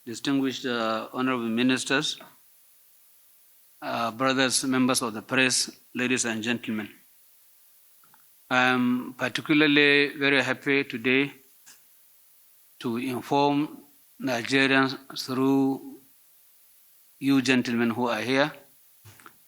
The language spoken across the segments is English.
distinguished honorable ministers, brothers, members of the press, ladies and gentlemen. I'm particularly very happy today to inform Nigerians through you gentlemen who are here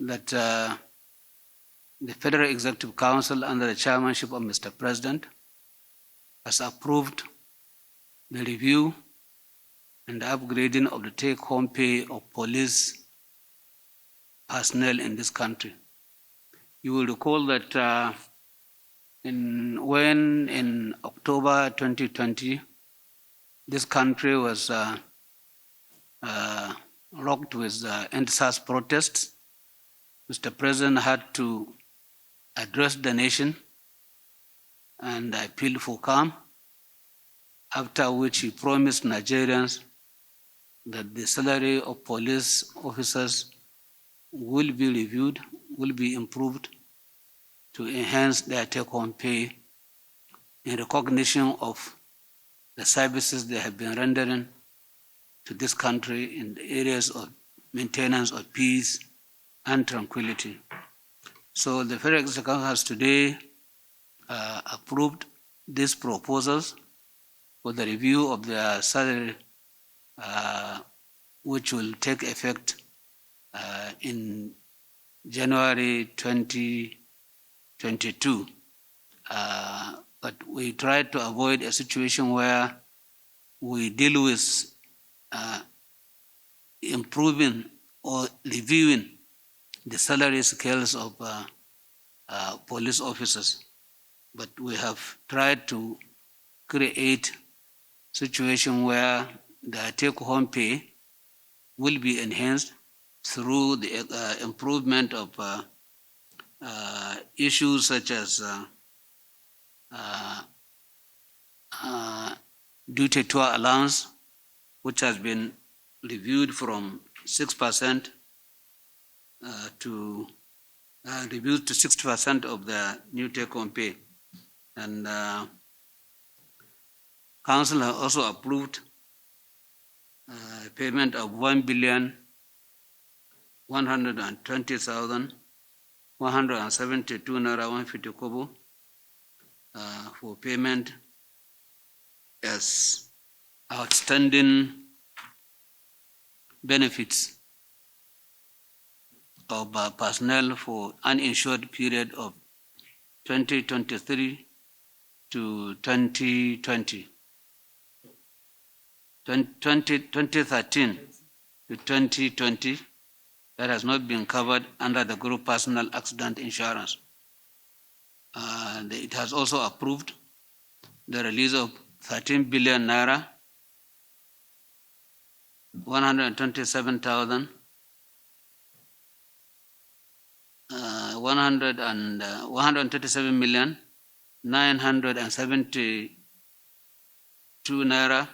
that the Federal Executive Council under the chairmanship of Mr. President has approved the review and upgrading of the take-home pay of police personnel in this country. You will recall that when in October 2020, this country was rocked with end-SARS protests, Mr. President had to address the nation and appeal for calm, after which he promised Nigerians that the salary of police officers will be reviewed, will be improved to enhance their take-home pay in recognition of the services they have been rendering to this country in the areas of maintenance of peace and tranquility. So the Federal Executive Council has today approved these proposals for the review of their salary, which will take effect in January 2022. But we try to avoid a situation where we deal with improving or reviewing the salary scales of police officers. But we have tried to create a situation where the take-home pay will be enhanced through the improvement of issues such as duty tour allowance, which has been reviewed from 6% to reduced to 60% of the new take-home pay. And Council has also approved payment of 1,120,172 naira 150 kobo for payment as outstanding benefits of personnel for uninsured period of 2023 to 2020. 2013 to 2020 that has not been covered under the group personal accident insurance. It has also approved the release of 13 billion naira, 127,000, 137 million 972 naira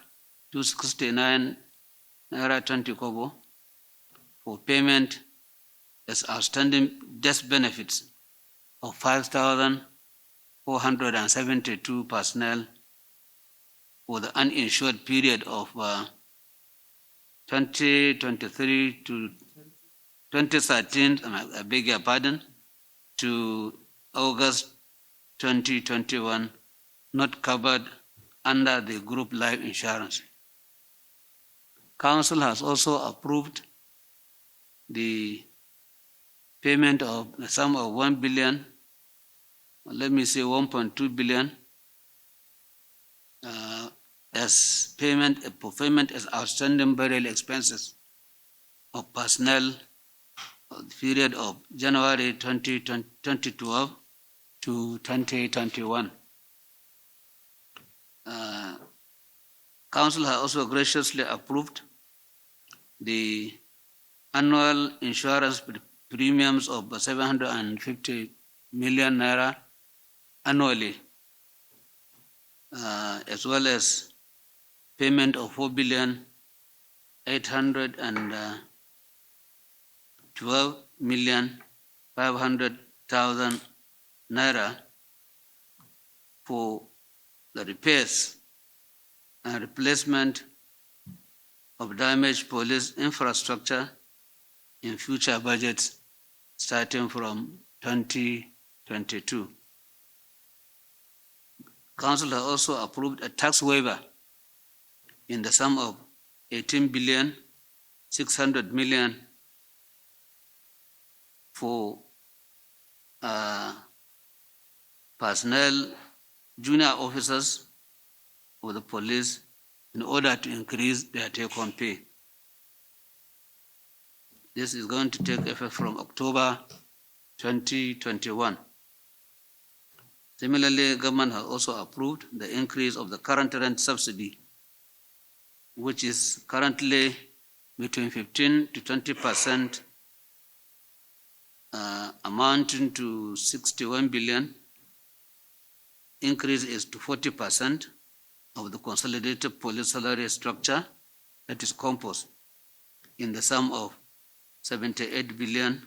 269 naira 20 kobo for payment as outstanding death benefits of 5,472 personnel for the uninsured period of 2023 to 2013, I beg your pardon, to August 2021, not covered under the group life insurance. Council has also approved the payment of the sum of 1 billion, let me say 1.2 billion, as payment for payment as outstanding burial expenses of personnel of the period of January 2012 to 2021. Council has also graciously approved the annual insurance premiums of 750 million naira annually, as well as payment of 4,812,500,000 naira for the repairs and replacement of damaged police infrastructure in future budgets starting from 2022. Council has also approved a tax waiver in the sum of 18,600 million for personnel, junior officers of the police in order to increase their take-home pay. This is going to take effect from October 2021. Similarly, government has also approved the increase of the current rent subsidy, which is currently between 15 to 20%, amounting to 61 billion. Increase is to 40% of the consolidated police salary structure that is composed in the sum of 78 billion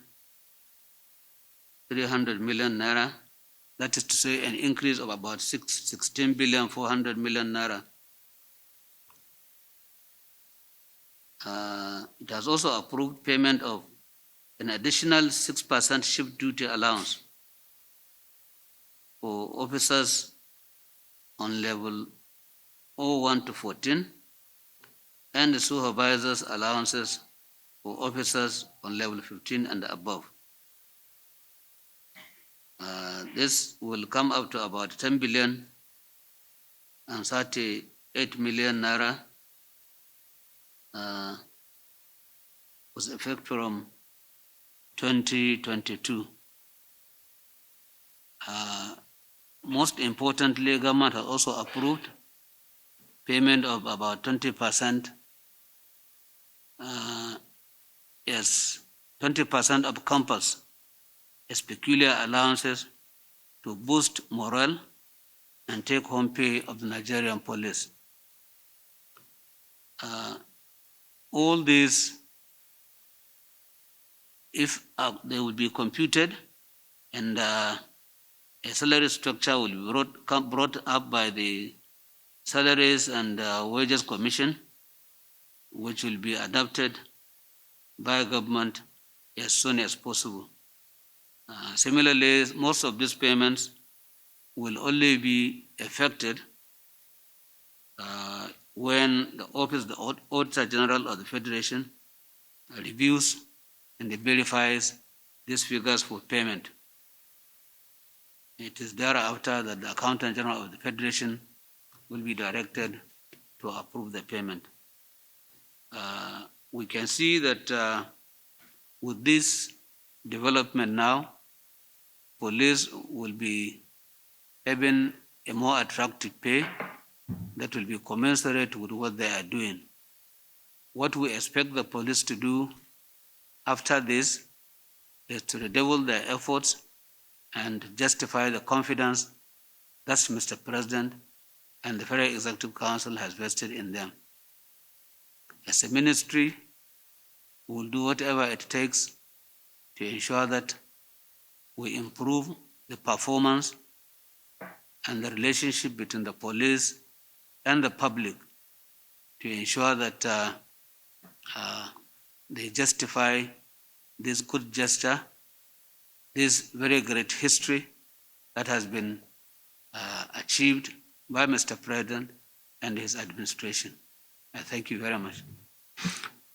300 million naira. That is to say an increase of about 16 billion 400 million naira. It has also approved payment of an additional 6% shift duty allowance for officers on level 01 to 14 and the supervisors' allowances for officers on level 15 and above. This will come up to about 10 billion and 38 million naira with effect from 2022. Most importantly, government has also approved payment of about 20%. 20% of campus as peculiar allowances to boost morale and take-home pay of the Nigerian police. All these, if they will be computed and a salary structure will be brought up by the Salaries and Wages Commission, which will be adopted by government as soon as possible. Similarly, most of these payments will only be effected when the Office of the Auditor General of the Federation reviews and verifies these figures for payment. It is thereafter that the Accountant General of the Federation will be directed to approve the payment. We can see that with this development now, police will be having a more attractive pay that will be commensurate with what they are doing. What we expect the police to do after this is to redouble their efforts and justify the confidence that Mr. President and the Federal Executive Council has vested in them. As a ministry, we will do whatever it takes to ensure that we improve the performance and the relationship between the police and the public to ensure that they justify this good gesture, this very great history that has been achieved by Mr. President and his administration. I thank you very much.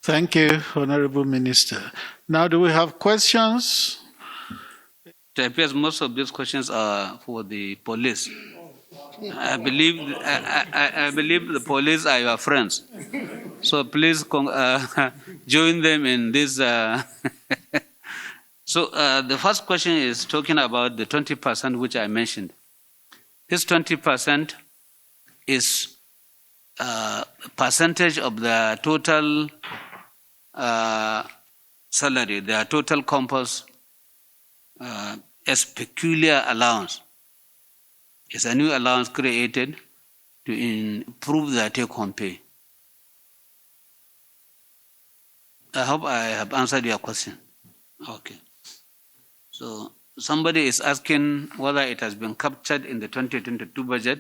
Thank you, Honorable Minister. Now, do we have questions? It appears most of these questions are for the police. I believe the police are your friends. So please join them in this. So the first question is talking about the 20% which I mentioned. This 20% is percentage of the total salary, their total compass as peculiar allowance. It's a new allowance created to improve their take-home pay. I hope I have answered your question. Okay. So somebody is asking whether it has been captured in the 2022 budget.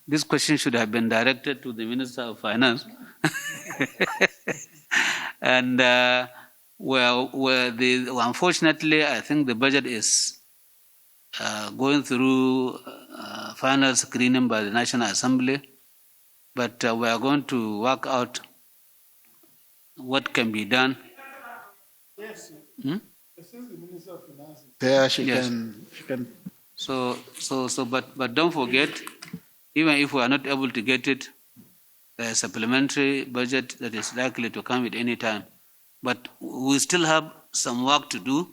This question should have been directed to the Minister of Finance. And unfortunately, I think the budget is going through final screening by the National Assembly, but we are going to work out what can be done. Yes. Hmm? Since the Minister of Finance is there, she Yes. can. But don't forget, even if we are not able to get it, there is a supplementary budget that is likely to come at any time. But we still have some work to do.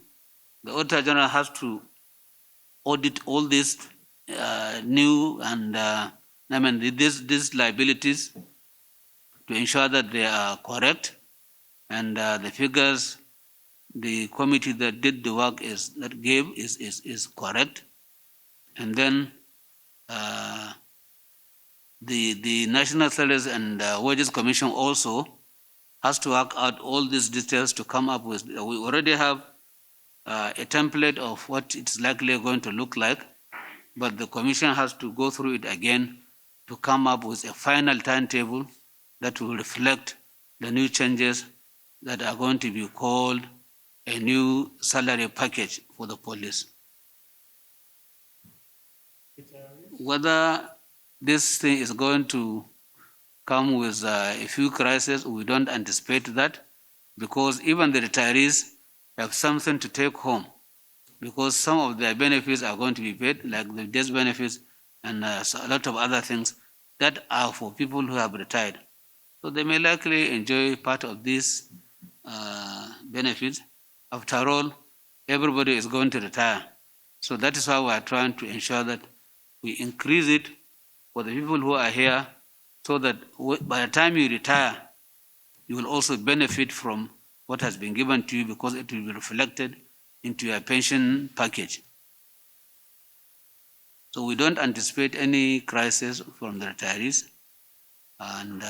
The Auditor General has to audit all these new and these liabilities to ensure that they are correct, and the figures the committee that did the work is correct, and then the National Salaries and Wages Commission also has to work out all these details to come up with. We already have a template of what it's likely going to look like, but the Commission has to go through it again to come up with a final timetable that will reflect the new changes that are going to be called a new salary package for the police. Whether this thing is going to come with a few crises, we don't anticipate that, because even the retirees have something to take home, because some of their benefits are going to be paid, like the death benefits and a lot of other things that are for people who have retired. So they may likely enjoy part of these benefits. After all, everybody is going to retire. So that is why we are trying to ensure that we increase it for the people who are here, so that by the time you retire, you will also benefit from what has been given to you, because it will be reflected into your pension package. So we don't anticipate any crisis from the retirees. And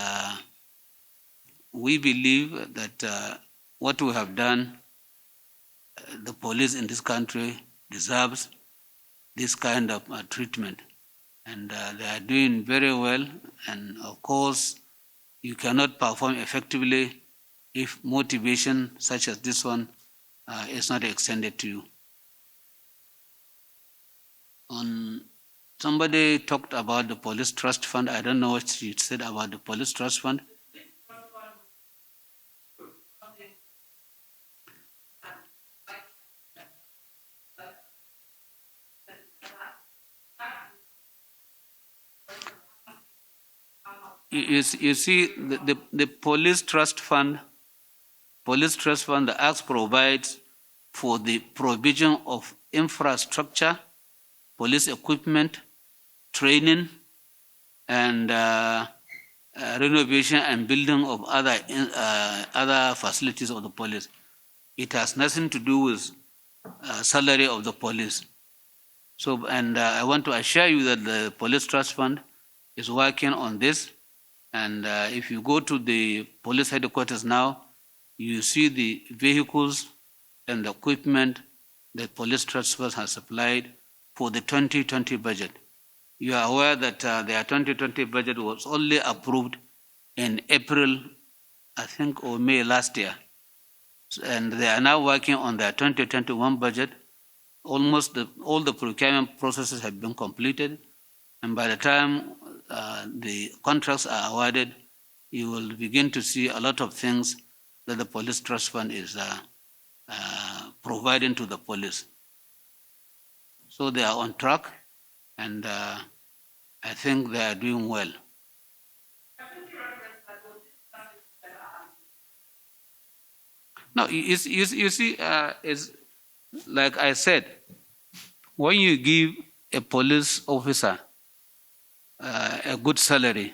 we believe that what we have done, the police in this country deserves this kind of treatment. And they are doing very well. And of course, you cannot perform effectively if motivation such as this one is not extended to you. Somebody talked about the police trust fund. I don't know what you said about the police trust fund. You see, the police trust fund, the Act provides for the provision of infrastructure, police equipment, training, and renovation and building of other facilities of the police. It has nothing to do with salary of the police. So, and I want to assure you that the police trust fund is working on this. And if you go to the police headquarters now, you see the vehicles and the equipment that police trust fund has supplied for the 2020 budget. You are aware that their 2020 budget was only approved in April, I think, or May last year. And they are now working on their 2021 budget. Almost all the procurement processes have been completed. And by the time the contracts are awarded, you will begin to see a lot of things that the police trust fund is providing to the police. So they are on track, and I think they are doing well. No, you see, it's like I said, when you give a police officer a good salary,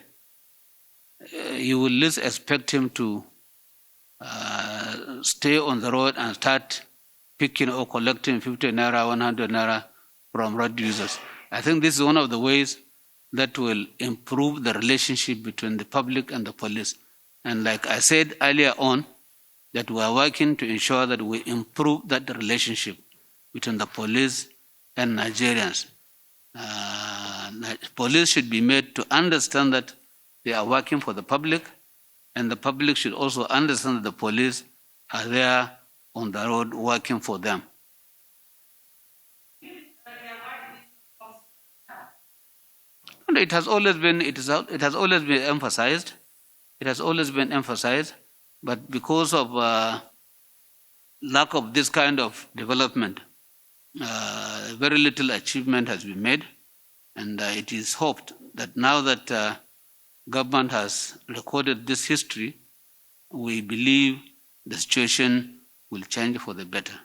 you will least expect him to stay on the road and start picking or collecting 50 naira, 100 naira from road users. I think this is one of the ways that will improve the relationship between the public and the police. And like I said earlier on, that we are working to ensure that we improve that relationship between the police and Nigerians. Police should be made to understand that they are working for the public, and the public should also understand that the police are there on the road working for them. And it has always been emphasized. It has always been emphasized, but because of lack of this kind of development, very little achievement has been made, and it is hoped that now that government has recorded this history, we believe the situation will change for the better.